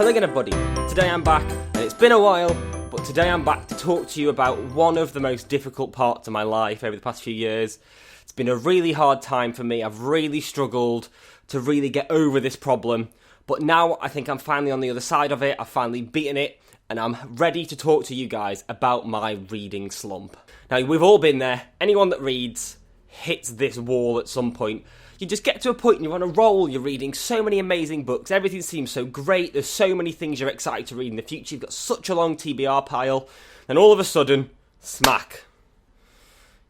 Hello again everybody, today I'm back, and it's been a while, but today I'm back to talk to you about one of the most difficult parts of my life over the past few years. It's been a really hard time for me. I've really struggled to really get over this problem, but now I think I'm finally on the other side of it. I've finally beaten it, and I'm ready to talk to you guys about my reading slump. Now, we've all been there. Anyone that reads hits this wall at some point. You just get to a point and you're on a roll, you're reading so many amazing books, everything seems so great, there's so many things you're excited to read in the future, you've got such a long TBR pile, and all of a sudden, smack.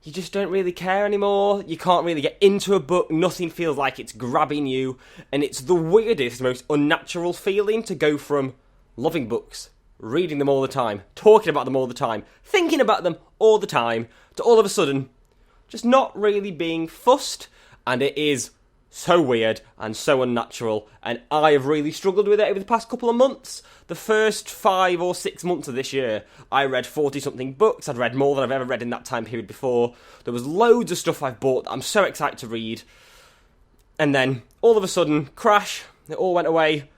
You just don't really care anymore, you can't really get into a book, nothing feels like it's grabbing you, and it's the weirdest, most unnatural feeling to go from loving books, reading them all the time, talking about them all the time, thinking about them all the time, to all of a sudden, just not really being fussed. And it is so weird and so unnatural, and I have really struggled with it over the past couple of months. The first 5 or 6 months of this year, I read 40-something books. I'd read more than I've ever read in that time period before. There was loads of stuff I've bought that I'm so excited to read. And then, all of a sudden, crash, it all went away,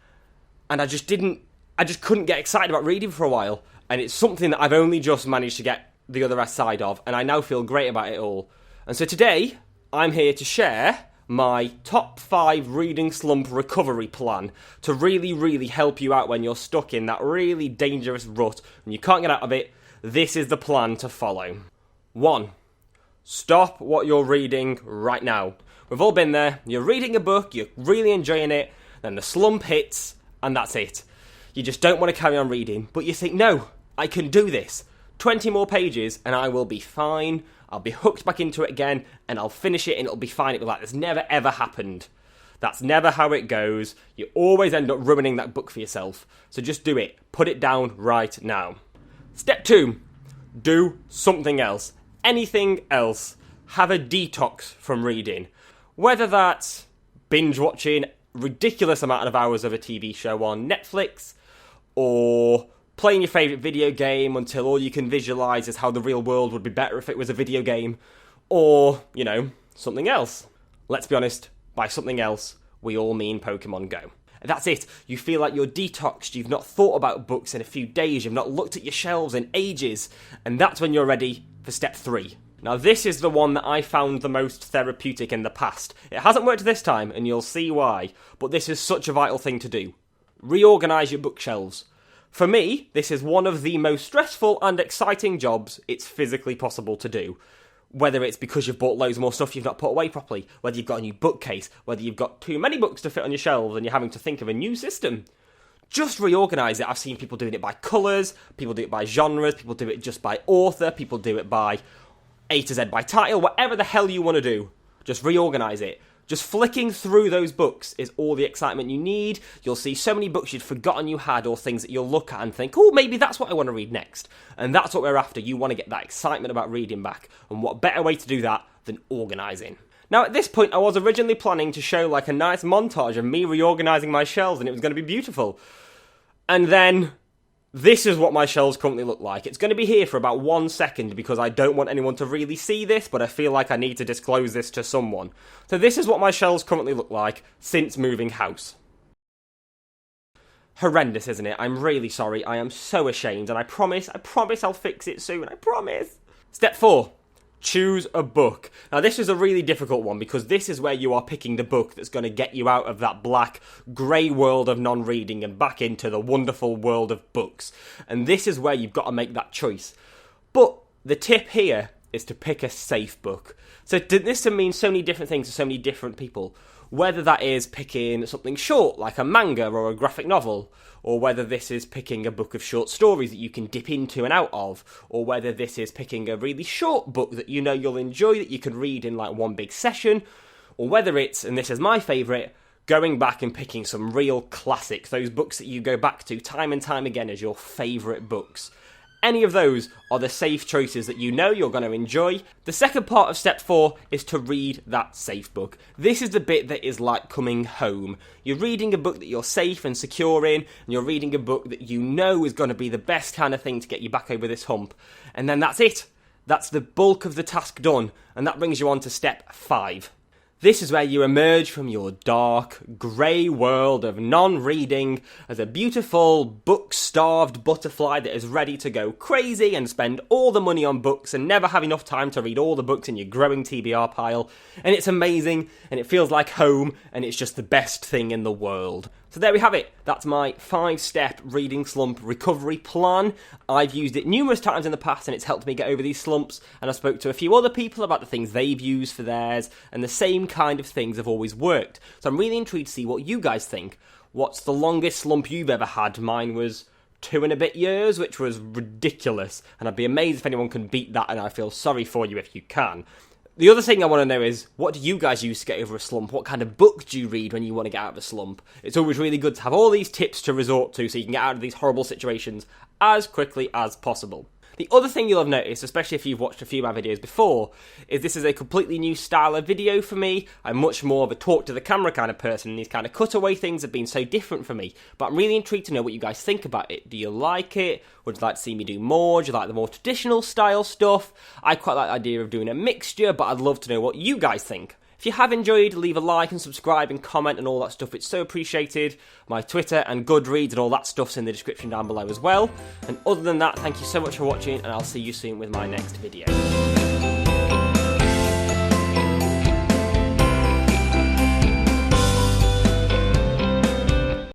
and I just couldn't get excited about reading for a while. And it's something that I've only just managed to get the other side of, and I now feel great about it all. And so today, I'm here to share my top 5 reading slump recovery plan to really help you out when you're stuck in that really dangerous rut and you can't get out of it. This is the plan to follow. 1. Stop what you're reading right now. We've all been there. You're reading a book, you're really enjoying it, then the slump hits, and that's it. You just don't want to carry on reading, but you think, no, I can do this. 20 more pages and I will be fine. I'll be hooked back into it again, and I'll finish it, and it'll be fine. It'll be like this never ever happened. That's never how it goes. You always end up ruining that book for yourself. So just do it. Put it down right now. Step 2. Do something else. Anything else. Have a detox from reading. Whether that's binge watching ridiculous amount of hours of a TV show on Netflix, or playing your favourite video game until all you can visualise is how the real world would be better if it was a video game. Or, something else. Let's be honest, by something else, we all mean Pokemon Go. And that's it. You feel like you're detoxed, you've not thought about books in a few days, you've not looked at your shelves in ages, and that's when you're ready for step 3. Now, this is the one that I found the most therapeutic in the past. It hasn't worked this time, and you'll see why, but this is such a vital thing to do. Reorganise your bookshelves. For me, this is one of the most stressful and exciting jobs it's physically possible to do. Whether it's because you've bought loads more stuff you've not put away properly, whether you've got a new bookcase, whether you've got too many books to fit on your shelves and you're having to think of a new system. Just reorganise it. I've seen people doing it by colours, people do it by genres, people do it just by author, people do it by A to Z by title, whatever the hell you want to do. Just reorganise it. Just flicking through those books is all the excitement you need. You'll see so many books you'd forgotten you had, or things that you'll look at and think, oh, maybe that's what I want to read next. And that's what we're after. You want to get that excitement about reading back. And what better way to do that than organising? Now, at this point, I was originally planning to show like a nice montage of me reorganising my shelves, and it was going to be beautiful. And then this is what my shelves currently look like. It's going to be here for about 1 second because I don't want anyone to really see this, but I feel like I need to disclose this to someone. So this is what my shelves currently look like since moving house. Horrendous, isn't it? I'm really sorry. I am so ashamed, and I promise I'll fix it soon. I promise. Step 4. Choose a book. Now, this is a really difficult one because this is where you are picking the book that's going to get you out of that black, grey world of non-reading and back into the wonderful world of books. And this is where you've got to make that choice. But the tip here is to pick a safe book. So this can mean so many different things to so many different people. Whether that is picking something short, like a manga or a graphic novel, or whether this is picking a book of short stories that you can dip into and out of, or whether this is picking a really short book that you know you'll enjoy, that you can read in like one big session, or whether it's, and this is my favourite, going back and picking some real classics, those books that you go back to time and time again as your favourite books. Any of those are the safe choices that you know you're going to enjoy. The second part of step 4 is to read that safe book. This is the bit that is like coming home. You're reading a book that you're safe and secure in, and you're reading a book that you know is going to be the best kind of thing to get you back over this hump. And then that's it. That's the bulk of the task done, and that brings you on to step 5. This is where you emerge from your dark, grey world of non-reading as a beautiful, book-starved butterfly that is ready to go crazy and spend all the money on books and never have enough time to read all the books in your growing TBR pile. And it's amazing, and it feels like home, and it's just the best thing in the world. So there we have it. That's my 5-step reading slump recovery plan. I've used it numerous times in the past and it's helped me get over these slumps, and I spoke to a few other people about the things they've used for theirs, and the same kind of things have always worked. So I'm really intrigued to see what you guys think. What's the longest slump you've ever had? Mine was 2 and a bit years, which was ridiculous, and I'd be amazed if anyone can beat that, and I feel sorry for you if you can. The other thing I want to know is, what do you guys use to get over a slump? What kind of book do you read when you want to get out of a slump? It's always really good to have all these tips to resort to so you can get out of these horrible situations as quickly as possible. The other thing you'll have noticed, especially if you've watched a few of my videos before, is this is a completely new style of video for me. I'm much more of a talk to the camera kind of person, and these kind of cutaway things have been so different for me. But I'm really intrigued to know what you guys think about it. Do you like it? Would you like to see me do more? Do you like the more traditional style stuff? I quite like the idea of doing a mixture, but I'd love to know what you guys think. If you have enjoyed, leave a like and subscribe and comment and all that stuff. It's so appreciated. My Twitter and Goodreads and all that stuff's in the description down below as well. And other than that, thank you so much for watching, and I'll see you soon with my next video.